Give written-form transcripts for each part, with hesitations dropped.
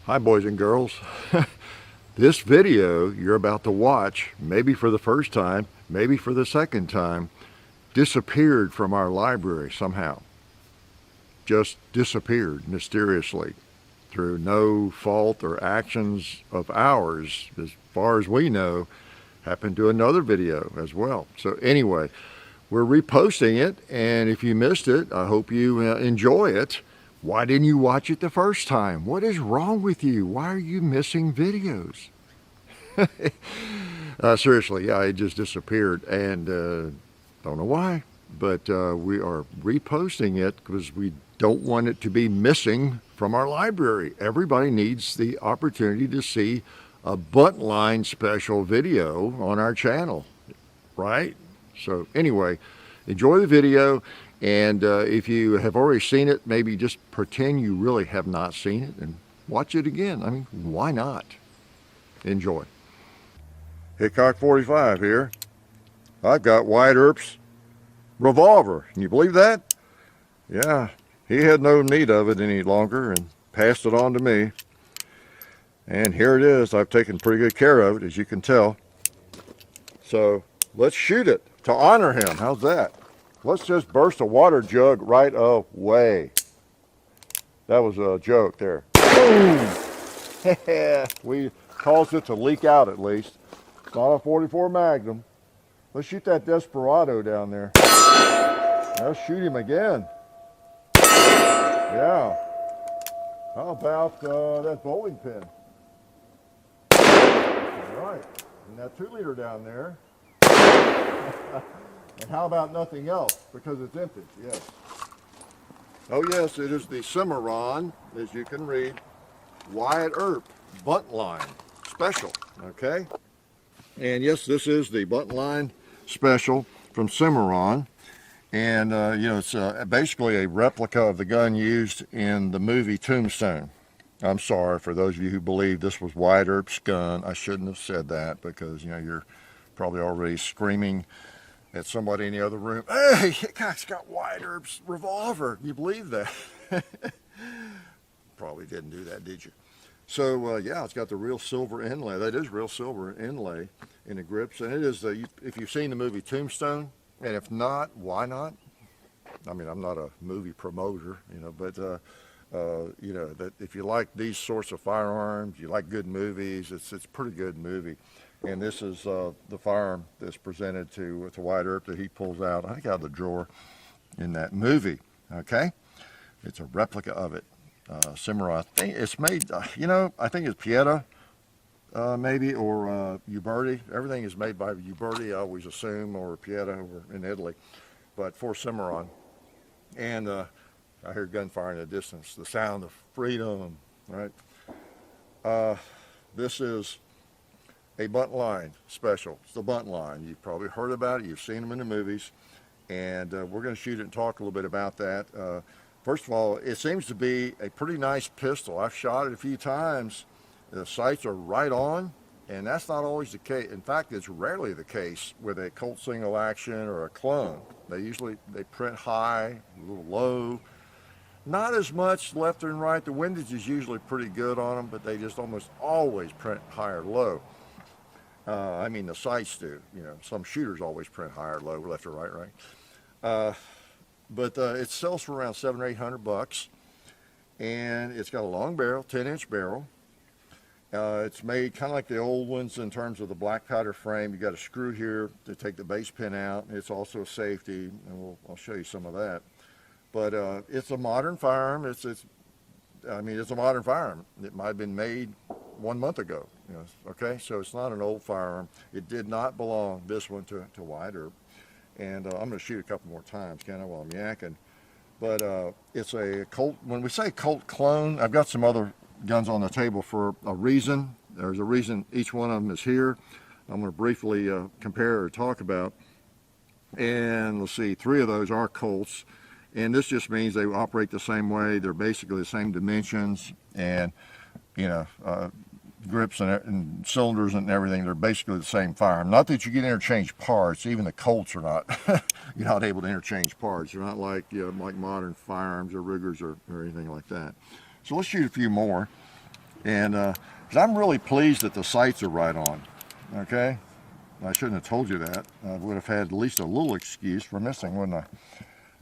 Hi boys and girls. This video you're about to watch, maybe for the first time, maybe for the second time, disappeared from our library somehow. Just disappeared mysteriously through no fault or actions of ours, as far as we know. Happened to another video as well. So anyway, we're reposting it, and if you missed it, I hope you enjoy it. Why didn't you watch it the first time? What is wrong with you? Why are you missing videos? Seriously, yeah, it just disappeared, and don't know why, but we are reposting it because we don't want it to be missing from our library. Everybody needs the opportunity to see a Buntline special video on our channel, right? So anyway, enjoy the video. And if you have already seen it, maybe just pretend you really have not seen it and watch it again. I mean, why not? Enjoy. Hickok 45 here. I've got Wyatt Earp's revolver. Can you believe that? Yeah, he had no need of it any longer and passed it on to me. And here it is. I've taken pretty good care of it, as you can tell. So let's shoot it to honor him. How's that? Let's just burst a water jug right away. That was a joke there. Boom! We caused it to leak out at least. It's not a 44 Magnum. Let's shoot that Desperado down there. Let's shoot him again. Yeah. How about that bowling pin? All right. And that 2-liter down there. And how about nothing else? Because it's empty, yes. Oh yes, it is the Cimarron, as you can read, Wyatt Earp Buntline Special, okay? And yes, this is the Buntline Special from Cimarron. And, you know, it's basically a replica of the gun used in the movie Tombstone. I'm sorry for those of you who believe this was Wyatt Earp's gun. I shouldn't have said that because, you know, you're probably already screaming at somebody in the other room, hey, Hickok's got Wyatt Earp's revolver. You believe that? Probably didn't do that, did you? So, yeah, it's got the real silver inlay. That is real silver inlay in the grips. And it is, if you've seen the movie Tombstone, and if not, why not? I mean, I'm not a movie promoter, you know, but, you know, that if you like these sorts of firearms, you like good movies, it's a pretty good movie. And this is the firearm that's presented to Wyatt Earp that he pulls out, I think, out of the drawer in that movie, okay? It's a replica of it. Cimarron, I think it's made, you know, I think it's Pieta, maybe, or Uberti. Everything is made by Uberti, I always assume, or Pieta over in Italy, but for Cimarron. And I hear gunfire in the distance, the sound of freedom, right? This is a Buntline special. It's the Buntline. You've probably heard about it. You've seen them in the movies. And we're going to shoot it and talk a little bit about that. First of all, it seems to be a pretty nice pistol. I've shot it a few times. The sights are right on, and that's not always the case. In fact, it's rarely the case with a Colt single action or a clone. They print high, a little low. Not as much left and right. The windage is usually pretty good on them, but they just almost always print high or low. I mean, the sights do. You know, some shooters always print high or low, left or right. But it sells for around $700 or $800, and it's got a long barrel, 10-inch barrel. It's made kind of like the old ones in terms of the black powder frame. You got a screw here to take the base pin out. It's also a safety, and I'll show you some of that. But it's a modern firearm. It's a modern firearm. It might have been made 1 month ago. You know, okay, so it's not an old firearm. It did not belong, this one, to Wyatt Earp. And I'm going to shoot a couple more times, kind of, while I'm yakking. But it's a Colt. When we say Colt clone, I've got some other guns on the table for a reason. There's a reason each one of them is here. I'm going to briefly compare or talk about. And let's see, 3 of those are Colts. And this just means they operate the same way. They're basically the same dimensions. And, you know, grips and cylinders and everything, they're basically the same firearm. Not that you can interchange parts. Even the Colts are not. You're not able to interchange parts. They're not like, you know, like modern firearms or Ruggers or anything like that. So let's shoot a few more. And 'cause I'm really pleased that the sights are right on, okay? I shouldn't have told you that. I would have had at least a little excuse for missing, wouldn't I?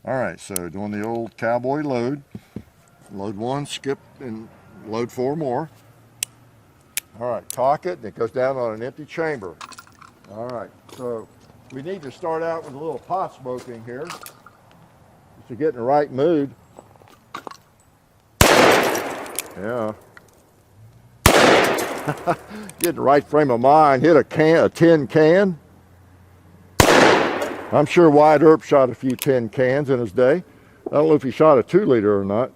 All right, so doing the old cowboy load. Load one, skip, and load 4 more. All right, cock it, and it goes down on an empty chamber. All right, so we need to start out with a little pot smoking here, just to get in the right mood. Yeah. Get in the right frame of mind, hit a tin can. I'm sure Wyatt Earp shot a few tin cans in his day. I don't know if he shot a 2-liter or not.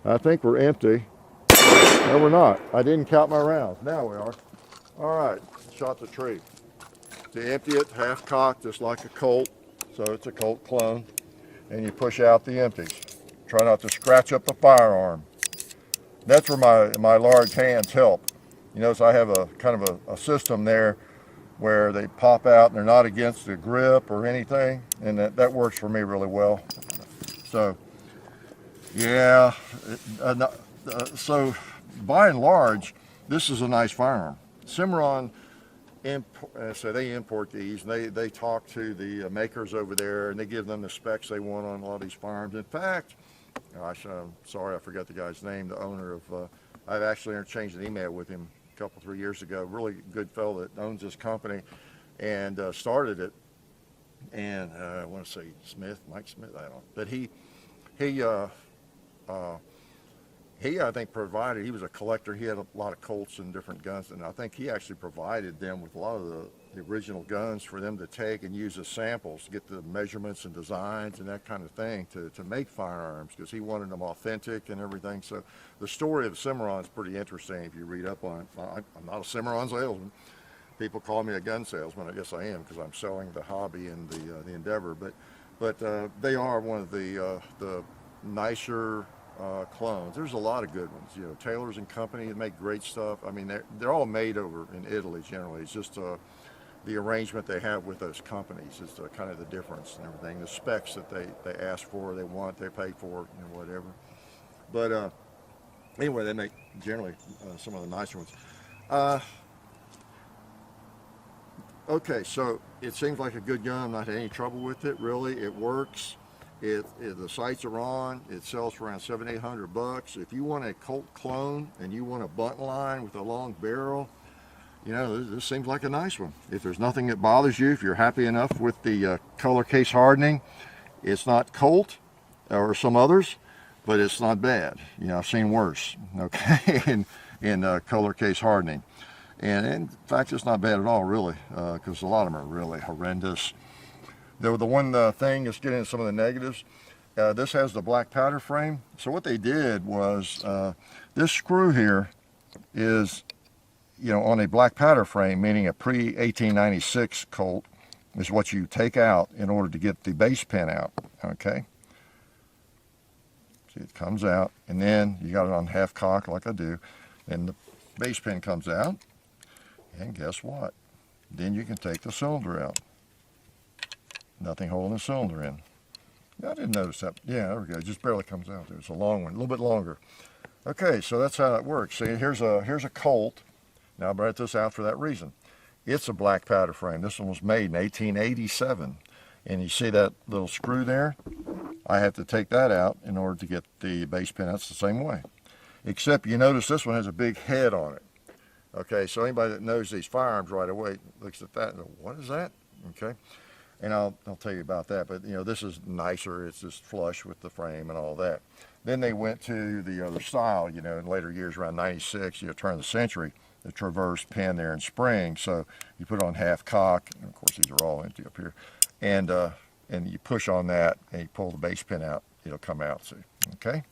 I think we're empty. No, we're not. I didn't count my rounds. Now we are. All right, shot the tree. To empty it, half cocked, just like a Colt. So it's a Colt clone. And you push out the empties. Try not to scratch up the firearm. That's where my large hands help. You notice I have a kind of a system there where they pop out and they're not against the grip or anything, and that works for me really well. So, yeah, so by and large, this is a nice firearm. Cimarron, so they import these, and they talk to the makers over there, and they give them the specs they want on a lot of these firearms. In fact, gosh, I'm sorry, I forgot the guy's name, the owner of, I've actually interchanged an email with him a couple, 3 years ago. Really good fellow that owns this company and started it. And I want to say Mike Smith, I don't know. But he I think provided, he was a collector, he had a lot of Colts and different guns, and I think he actually provided them with a lot of the original guns for them to take and use as samples to get the measurements and designs and that kind of thing to make firearms, because he wanted them authentic and everything. So the story of Cimarron is pretty interesting if you read up on it. I'm not a Cimarron salesman. People call me a gun salesman. I guess I am, because I'm selling the hobby and the endeavor. But they are one of the nicer clones. There's a lot of good ones. You know, Taylor's and Company make great stuff. I mean, they're all made over in Italy generally. It's just the arrangement they have with those companies is kind of the difference and everything. The specs that they ask for, they want, they pay for, you know, whatever. But anyway, they make generally some of the nicer ones. Okay, so it seems like a good gun. I'm not having any trouble with it, really. It works. The sights are on. It sells for around $700-800. If you want a Colt clone and you want a Buntline with a long barrel, you know, this seems like a nice one. If there's nothing that bothers you, if you're happy enough with the color case hardening, it's not Colt or some others, but it's not bad. You know, I've seen worse, okay, in color case hardening. And in fact, it's not bad at all, really, because a lot of them are really horrendous. The one thing that's getting into some of the negatives, this has the black powder frame. So what they did was, this screw here is, you know, on a black powder frame, meaning a pre-1896 Colt, is what you take out in order to get the base pin out, okay? See, it comes out, and then you got it on half cock like I do, and the base pin comes out. And guess what? Then you can take the cylinder out. Nothing holding the cylinder in. I didn't notice that. Yeah, there we go. It just barely comes out there. It's a long one, a little bit longer. Okay, so that's how it works. See, here's a Colt. Now I brought this out for that reason. It's a black powder frame. This one was made in 1887. And you see that little screw there? I have to take that out in order to get the base pin. That's the same way. Except you notice this one has a big head on it. Okay, so anybody that knows these firearms right away looks at that and goes, what is that? Okay, and I'll tell you about that. But you know, this is nicer. It's just flush with the frame and all that. Then they went to the other style. You know, in later years, around '96, you know, turn of the century, the traverse pin there in spring. So you put it on half cock. And of course, these are all empty up here, and you push on that and you pull the base pin out. It'll come out. See, okay.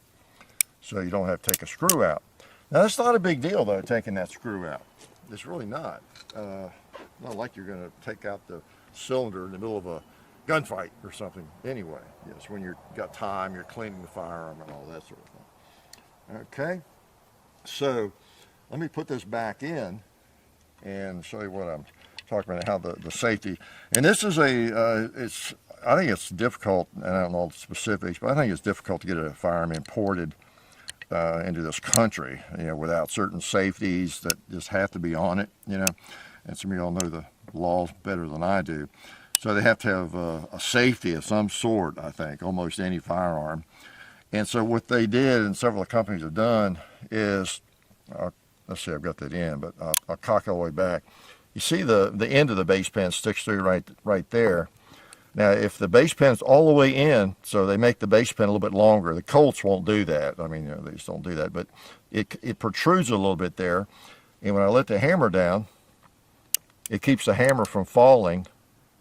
So you don't have to take a screw out. Now, that's not a big deal, though, taking that screw out. It's really not. Not like you're going to take out the cylinder in the middle of a gunfight or something anyway. Yes, when you've got time, you're cleaning the firearm and all that sort of thing. Okay, so let me put this back in and show you what I'm talking about, how the safety. And this is I think it's difficult, and I don't know all the specifics, but I think it's difficult to get a firearm imported into this country, without certain safeties that just have to be on it, and some of y'all know the laws better than I do. So they have to have a safety of some sort, I think, almost any firearm. And so what they did, and several of the companies have done, is, let's see, I've got that in, but I'll cock it all the way back. You see the end of the base pin sticks through right there. Now, if the base pin's all the way in, so they make the base pin a little bit longer. The Colts won't do that. I mean, they just don't do that. But it protrudes a little bit there. And when I let the hammer down, it keeps the hammer from falling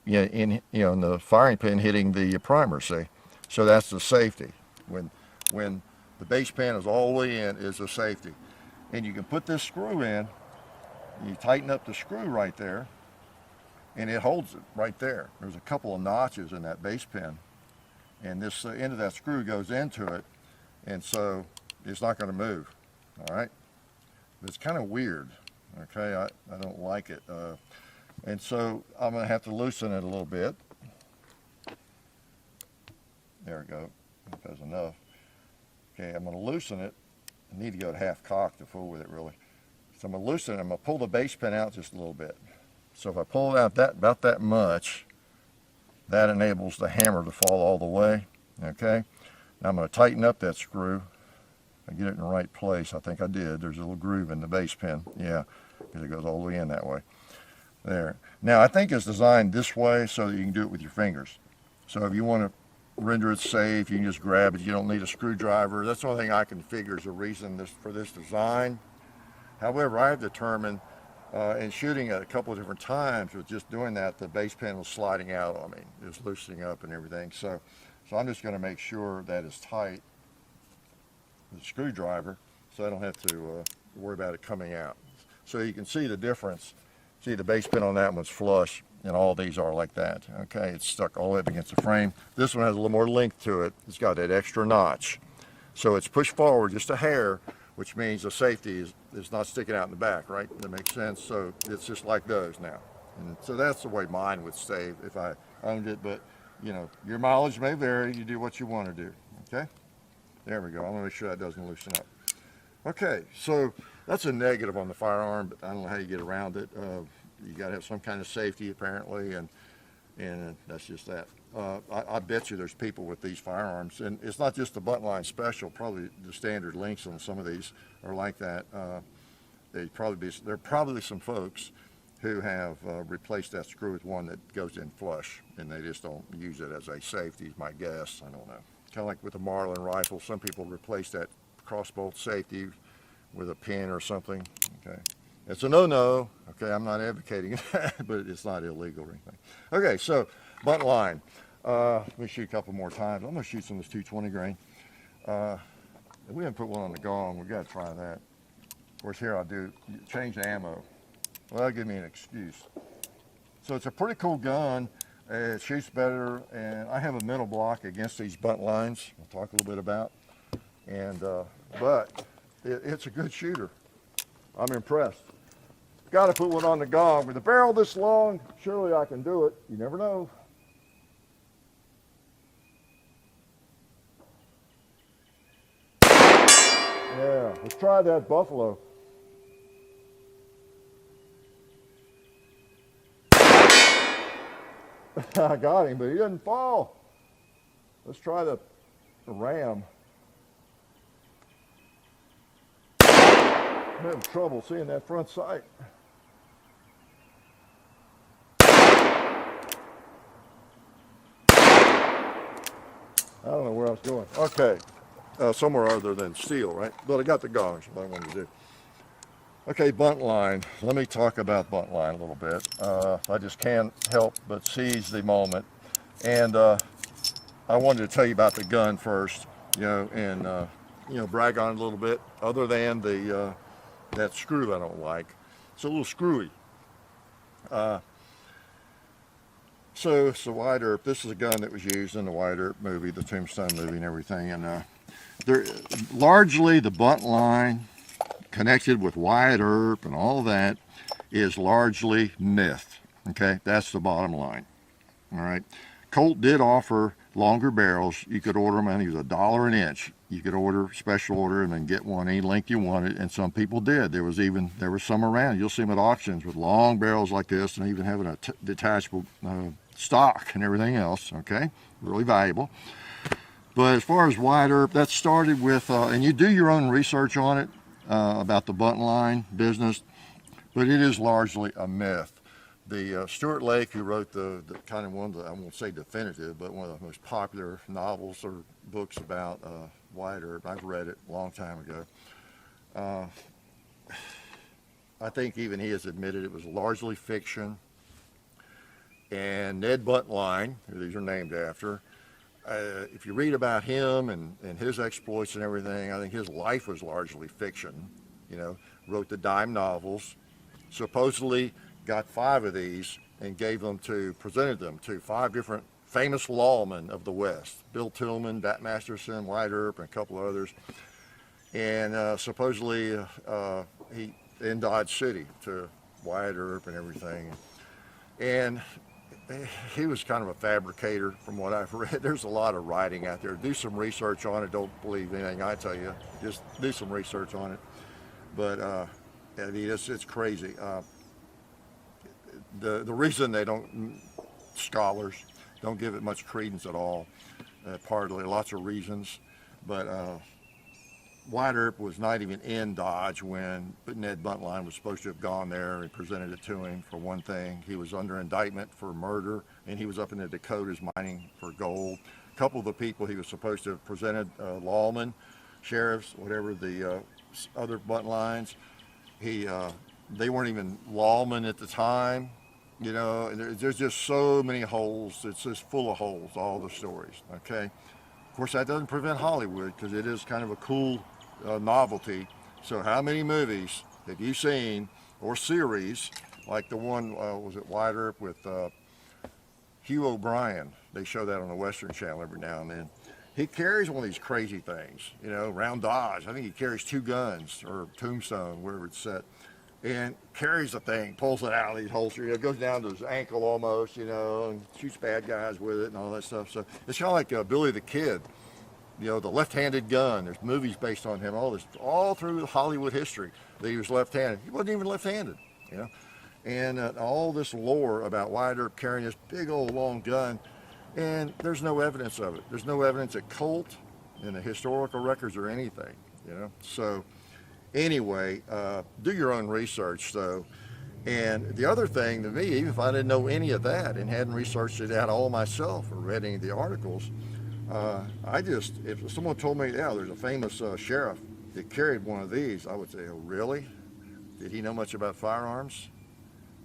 in the firing pin hitting the primer, see? So that's the safety. When the base pin is all the way in, is a safety. And you can put this screw in, you tighten up the screw right there, and it holds it right there. There's a couple of notches in that base pin, and this end of that screw goes into it, and so it's not going to move, all right? But it's kind of weird, okay? I don't like it. And so I'm going to have to loosen it a little bit. There we go. That does enough. Okay, I'm going to loosen it. I need to go to half cock to fool with it, really. So I'm going to loosen it. I'm going to pull the base pin out just a little bit. So if I pull it out about that much, that enables the hammer to fall all the way. Okay. Now I'm going to tighten up that screw. I get it in the right place. I think I did. There's a little groove in the base pin. Yeah, because it goes all the way in that way. There. Now I think it's designed this way so that you can do it with your fingers. So if you want to render it safe, you can just grab it. You don't need a screwdriver. That's the only thing I can figure is a reason for this design. However, I have determined in shooting at a couple of different times with just doing that, the base pin was sliding out on me. It was loosening up and everything. So I'm just going to make sure that it's tight with a screwdriver so I don't have to worry about it coming out. So you can see the difference. See, the base pin on that one's flush, and all these are like that. Okay, it's stuck all up against the frame. This one has a little more length to it. It's got that extra notch. So it's pushed forward just a hair, which means the safety is not sticking out in the back, right? That makes sense. So it's just like those now. And so that's the way mine would stay if I owned it. But, your mileage may vary. You do what you want to do, okay? There we go. I want to make sure that doesn't loosen up. Okay, so that's a negative on the firearm, but I don't know how you get around it. You got to have some kind of safety, apparently, and that's just that. I bet you there's people with these firearms, and it's not just the Buntline Special. Probably the standard links on some of these are like that. There are probably some folks who have replaced that screw with one that goes in flush, and they just don't use it as a safety, is my guess. I don't know. Kind of like with the Marlin rifle, some people replace that crossbolt safety with a pin or something. Okay, it's a no-no. Okay, I'm not advocating that, but it's not illegal or anything. Okay, so Buntline. Let me shoot a couple more times. I'm going to shoot some of this 220 grain. We haven't put one on the gong. We've got to try that. Of course, here I'll do change the ammo. Well, that'll give me an excuse. So it's a pretty cool gun. It shoots better, and I have a mental block against these Buntlines. We'll talk a little bit about. And but it's a good shooter. I'm impressed. Got to put one on the gong. With a barrel this long, surely I can do it. You never know. Yeah, let's try that buffalo. I got him, but he didn't fall. Let's try the ram. I'm having trouble seeing that front sight. I don't know where I was going. Okay, somewhere other than steel, right? But I got the gongs, what I wanted to do. Okay, Buntline. Let me talk about Buntline a little bit. I just can't help but seize the moment. And I wanted to tell you about the gun first, and brag on it a little bit. Other than that screw I don't like. It's a little screwy. So it's the Wyatt Earp. This is a gun that was used in the Wyatt Earp movie, the Tombstone movie and everything. And they're largely the Buntline connected with Wyatt Earp and all that is largely myth. Okay, that's the bottom line. All right. Colt did offer longer barrels. You could order them, and he was $1 an inch. You could order, special order, and then get one any length you wanted, and some people did. There were some around. You'll see them at auctions with long barrels like this, and even having a detachable stock and everything else, okay? Really valuable. But as far as Wyatt Earp, that started with, and you do your own research on it, about the Buntline business, but it is largely a myth. The Stuart Lake, who wrote the kind of one that I won't say definitive, but one of the most popular novels or books about Wyatt Earp. I've read it a long time ago. I think even he has admitted it was largely fiction. And Ned Buntline, who these are named after, if you read about him and his exploits and everything, I think his life was largely fiction. You know, wrote the dime novels, supposedly got 5 of these and presented them to 5 different famous lawmen of the West. Bill Tillman, Dat Masterson, Wyatt Earp, and a couple of others. And supposedly he in Dodge City to Wyatt Earp and everything. And he was kind of a fabricator from what I've read. There's a lot of writing out there. Do some research on it. Don't believe anything I tell you. Just do some research on it. But I mean, it's crazy. The reason scholars don't give it much credence at all, partly lots of reasons, but Wyatt Earp was not even in Dodge when Ned Buntline was supposed to have gone there and presented it to him. For one thing, he was under indictment for murder, and he was up in the Dakotas mining for gold. A couple of the people he was supposed to have presented, lawmen, sheriffs, whatever the other Buntlines, they weren't even lawmen at the time. You know, there's just so many holes. It's just full of holes, all the stories, okay? Of course, that doesn't prevent Hollywood, because it is kind of a cool novelty. So how many movies have you seen, or series, like the one, was it Wyatt Earp with Hugh O'Brien? They show that on the Western Channel every now and then. He carries one of these crazy things, you know, around Dodge. I think he carries 2 guns, or Tombstone, wherever it's set. And carries the thing, pulls it out of these holsters. It goes down to his ankle almost, you know, and shoots bad guys with it and all that stuff. So it's kind of like Billy the Kid, you know, the left-handed gun. There's movies based on him, all through Hollywood history that he was left-handed. He wasn't even left-handed, you know. And all this lore about Wyatt Earp carrying this big old long gun, and there's no evidence of it. There's no evidence at Colt, in the historical records, or anything, you know. So anyway, do your own research, though. And the other thing to me, even if I didn't know any of that and hadn't researched it out all myself or read any of the articles, if someone told me, yeah, there's a famous sheriff that carried one of these, I would say, oh, really? Did he know much about firearms?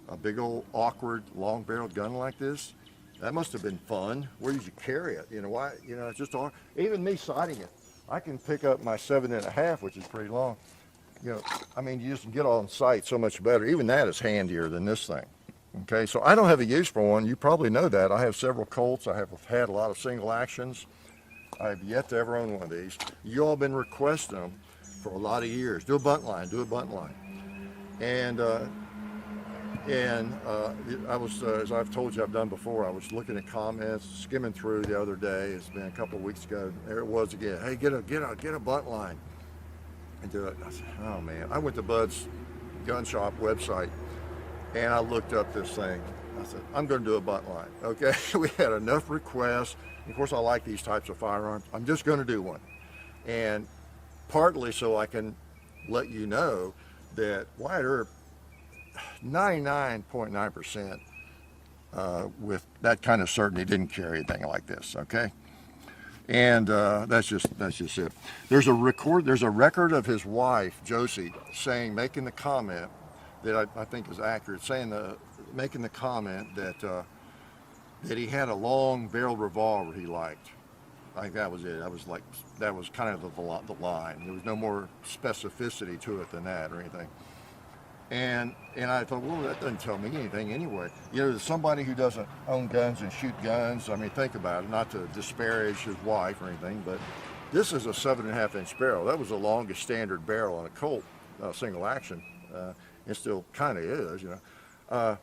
A big old awkward long-barreled gun like this? That must have been fun. Where did you carry it? You know, why? You know, it's just all, even me sighting it. I can pick up my 7.5, which is pretty long. You know, I mean, you just get on sight so much better. Even that is handier than this thing. Okay, so I don't have a use for one. You probably know that. I have several Colts. I have had a lot of single actions. I have yet to ever own one of these. You all have been requesting them for a lot of years. Do a Buntline, do a Buntline. And I was, as I've told you I've done before, I was looking at comments, skimming through the other day. It's been a couple of weeks ago. There it was again. Hey, get a Buntline. And do it. I said, oh man. I went to Bud's gun shop website and I looked up this thing. I said, I'm going to do a Buntline. Okay. We had enough requests. Of course, I like these types of firearms. I'm just going to do one. And partly so I can let you know that Wyatt Earp, 99.9% with that kind of certainty didn't carry anything like this. Okay. And that's just it. There's a record of his wife, Josie, making the comment that I think is accurate, making the comment that he had a long-barreled revolver he liked. I think that was it. That was kind of the line. There was no more specificity to it than that or anything. And I thought, well, that doesn't tell me anything anyway. You know, somebody who doesn't own guns and shoot guns, I mean, think about it, not to disparage his wife or anything, but this is a 7.5-inch barrel. That was the longest standard barrel on a Colt single action. It still kind of is, you know.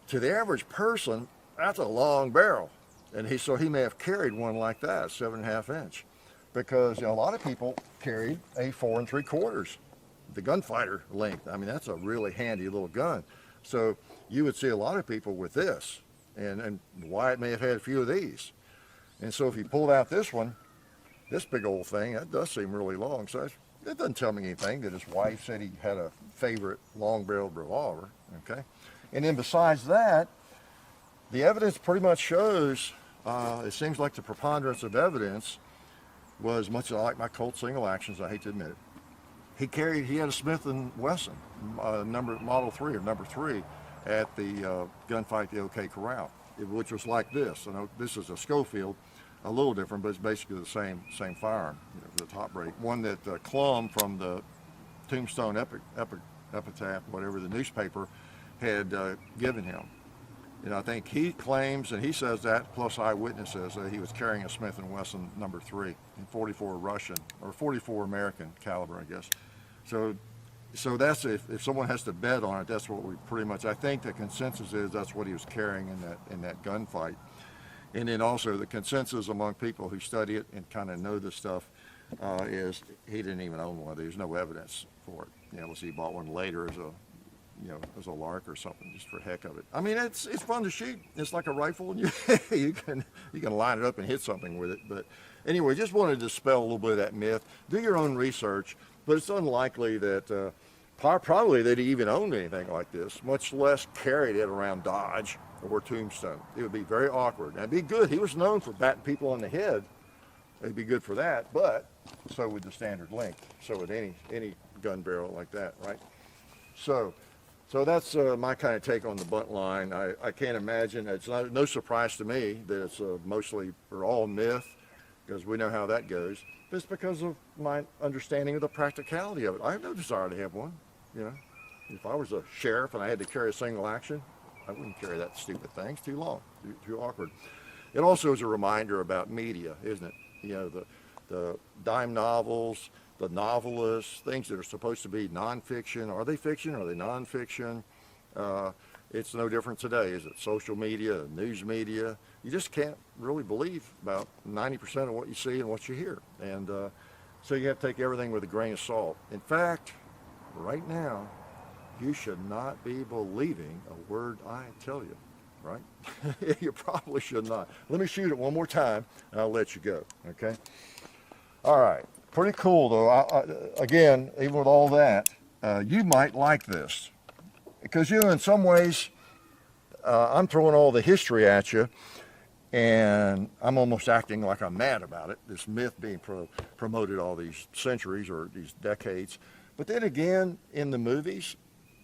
To the average person, that's a long barrel. And he may have carried one like that, 7.5 inch. because a lot of people carried a 4 3/4, the gunfighter length. I mean, that's a really handy little gun. So you would see a lot of people with this, and Wyatt may have had a few of these. And so if he pulled out this one, this big old thing, that does seem really long. So it doesn't tell me anything that his wife said he had a favorite long-barreled revolver, okay? And then besides that, the evidence pretty much shows, it seems like the preponderance of evidence was much like my Colt single actions, I hate to admit it. He had a Smith & Wesson, Model 3 or number 3 at the gunfight at the OK Corral, which was like this. And this is a Schofield, a little different, but it's basically the same firearm, the top break. One that Clum from the Tombstone Epitaph, whatever the newspaper, had given him. I think he claims, and he says that, plus eyewitnesses, that he was carrying a Smith & Wesson number 3 in 44 Russian, or 44 American caliber, I guess. So that's, if someone has to bet on it, that's what we pretty much, I think the consensus is that's what he was carrying in that gunfight. And then also the consensus among people who study it and kind of know this stuff is he didn't even own one. There's no evidence for it. Unless he bought one later as a lark or something, just for heck of it. I mean, it's fun to shoot. It's like a rifle, and you can line it up and hit something with it. But anyway, just wanted to dispel a little bit of that myth. Do your own research, but it's unlikely that probably that he even owned anything like this, much less carried it around Dodge or Tombstone. It would be very awkward. And it'd be good. He was known for batting people on the head. It'd be good for that, but so would the standard length. So would any gun barrel like that, right? So that's my kind of take on the Buntline. I can't imagine, it's no surprise to me that it's mostly or all myth, because we know how that goes. But it's because of my understanding of the practicality of it. I have no desire to have one. If I was a sheriff and I had to carry a single action, I wouldn't carry that stupid thing. It's too long, too awkward. It also is a reminder about media, isn't it? The dime novels, the novelists, things that are supposed to be nonfiction. Are they fiction? Are they nonfiction? It's no different today, is it? Social media, news media. You just can't really believe about 90% of what you see and what you hear. And so you have to take everything with a grain of salt. In fact, right now, you should not be believing a word I tell you, right? You probably should not. Let me shoot it one more time, and I'll let you go, okay? All right. Pretty cool, though. Again, even with all that, you might like this. Because in some ways, I'm throwing all the history at you, and I'm almost acting like I'm mad about it, this myth being promoted all these centuries or these decades. But then again, in the movies,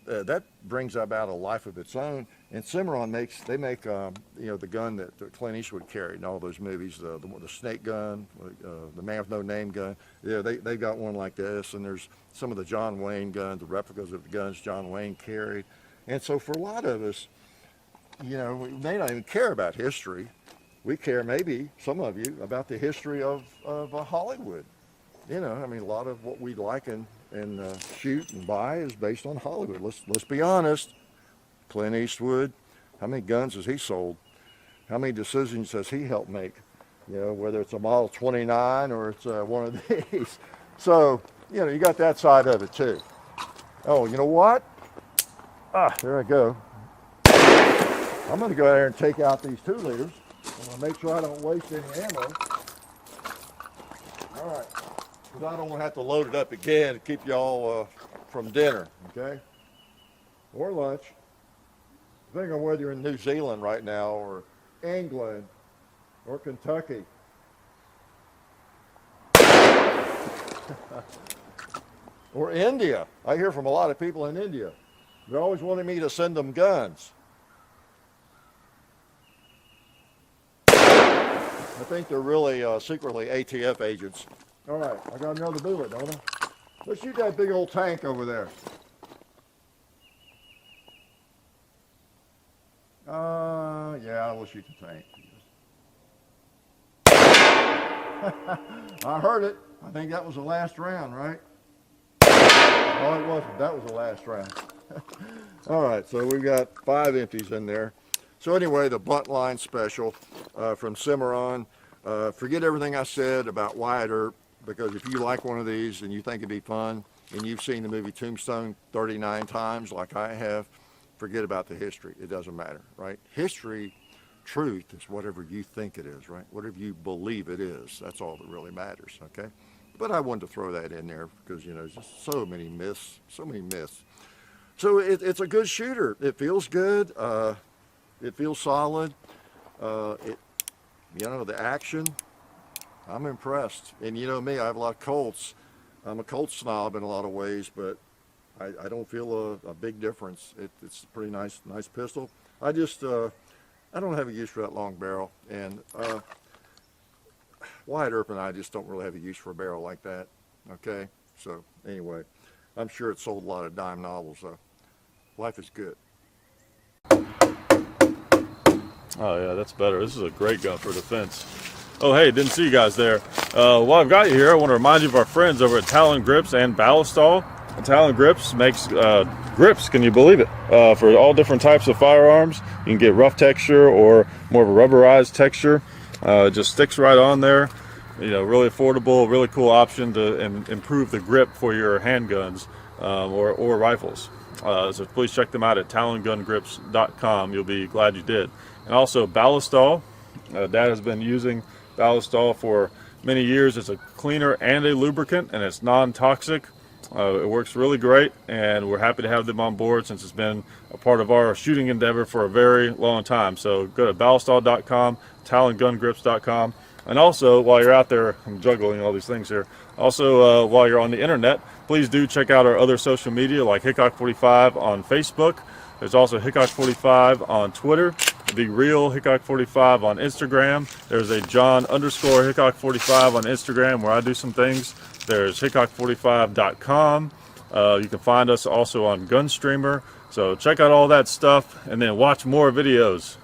that brings about a life of its own. And Cimarron make the gun that Clint Eastwood carried in all those movies, the snake gun, the man with no name gun. Yeah, they got one like this, and there's some of the John Wayne guns, the replicas of the guns John Wayne carried. And so for a lot of us, we may not even care about history. We care, maybe some of you, about the history of Hollywood. I mean, a lot of what we like and shoot and buy is based on Hollywood. Let's be honest. Clint Eastwood, how many guns has he sold? How many decisions has he helped make? Whether it's a Model 29 or it's one of these. So, you got that side of it too. Oh, you know what? There I go. I'm going to go out there and take out these 2 liters. I'm going to make sure I don't waste any ammo. All right. Because I don't want to have to load it up again to keep y'all from dinner, okay? Or lunch. Depending on whether you're in New Zealand right now, or England, or Kentucky. Or India. I hear from a lot of people in India. They're always wanting me to send them guns. I think they're really secretly ATF agents. All right, I got another bullet, don't I? Let's shoot that big old tank over there. Yeah, we'll shoot the tank. I heard it. I think that was the last round, right? Oh, it wasn't. That was the last round. All right, so we've got 5 empties in there. So anyway, the Buntline special from Cimarron. Forget everything I said about Wyatt Earp, because if you like one of these and you think it'd be fun, and you've seen the movie Tombstone 39 times like I have, forget about the history. It doesn't matter, right? History, truth is whatever you think it is, right? Whatever you believe it is, that's all that really matters, okay? But I wanted to throw that in there because, you know, there's just so many myths, so many myths. So it's a good shooter. It feels good. It feels solid. You know, the action, I'm impressed. And you know me, I have a lot of Colts. I'm a Colt snob in a lot of ways, but I don't feel a big difference. It's a pretty nice pistol. I just, I don't have a use for that long barrel. And Wyatt Earp and I just don't really have a use for a barrel like that. Okay? So anyway, I'm sure it sold a lot of dime novels, though. Life is good. Oh yeah, that's better. This is a great gun for defense. Oh hey, didn't see you guys there. While I've got you here, I want to remind you of our friends over at Talon Grips and Ballistol. Talon Grips makes grips, can you believe it, for all different types of firearms. You can get rough texture or more of a rubberized texture. It just sticks right on there. You know, really affordable, really cool option to improve the grip for your handguns or rifles. So please check them out at talongungrips.com. You'll be glad you did. And also Ballistol. Dad has been using Ballistol for many years. It's a cleaner and a lubricant, and it's non-toxic. It works really great, and we're happy to have them on board since it's been a part of our shooting endeavor for a very long time. So go to ballistol.com, talongungrips.com. And also, while you're out there, I'm juggling all these things here. Also, while you're on the internet, please do check out our other social media like Hickok45 on Facebook. There's also Hickok45 on Twitter, The Real Hickok45 on Instagram. There's a John_Hickok45 on Instagram where I do some things. There's Hickok45.com. You can find us also on Gunstreamer. So check out all that stuff and then watch more videos.